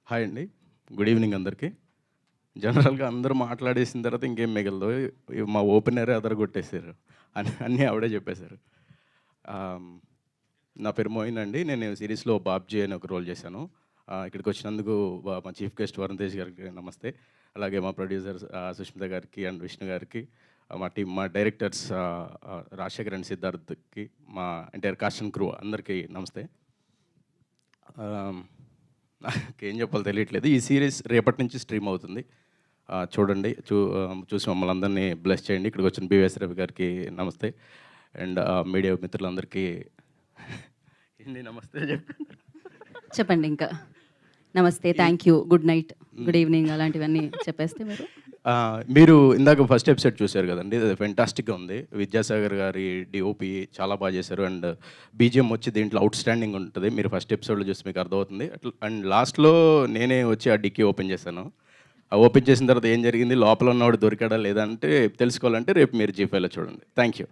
Hi అండి. Good evening అందరికీ. జనరల్‌గా అందరూ మాట్లాడేసిన తర్వాత ఇంకేం మిగలదు. మా ఓపెనరే అదరగొట్టేసారు. అన్నీ ఆవిడే చెప్పేశారు. ఆహ్, నా పేరు మోయిన్ అండి. నేను సిరీస్‌లో బాబ్జీ అని ఒక రోల్ చేశాను. ఇక్కడికొచ్చినందుకు మా చీఫ్ గెస్ట్ వరుణ్ తేజ్ గారికి నమస్తే. అలాగే మా ప్రొడ్యూసర్స్ సుష్మిత గారికి అండ్ విష్ణు గారికి, మా టీమ్, మా డైరెక్టర్స్ రాజశేఖర్ అండ్ సిద్ధార్థ్‌కి, మా ఎంటైర్ కాస్ట్ అండ్ క్రూ అందరికీ నమస్తే. ఆహ్ నాకేం చెప్పాలో తెలియట్లేదు. ఈ సీరీస్ రేపటి నుంచి స్ట్రీమ్ అవుతుంది. చూడండి. చూసి మమ్మల్ని అందరినీ బ్లెస్ చేయండి. ఇక్కడికొచ్చిన బివిఎస్ రవి గారికి నమస్తే. అండ్ మీడియా మిత్రులందరికీ ఏండి నమస్తే చెప్పండి ఇంకా. నమస్తే, thank you, good night, good evening అలాంటివన్నీ చెప్పేస్తే మీరు. మీరు ఇందాక ఫస్ట్ ఎపిసోడ్ చూశారు కదండీ! అది ఫెంటాస్టిక్‌గా ఉంది. విద్యాసాగర్ గారి డీఓపీ చాలా బాగా చేశారు. అండ్ బీజీఎం వచ్చి దీంట్లో ఔట్‌స్టాండింగ్ ఉంటది. మీరు ఫస్ట్ ఎపిసోడ్‌లో చూస్తే మీకు అర్థమవుతుంది. అండ్ లాస్ట్‌లో నేనే వచ్చి ఆ డిక్కీ ఓపెన్ చేశాను. ఓపెన్ చేసిన తర్వాత ఏం జరిగింది, లోపల ఉన్నవాడు దొరికాడా లేదా అంటే తెలుసుకోవాలంటే రేపు మీరు జీ5లో చూడండి. Thank you.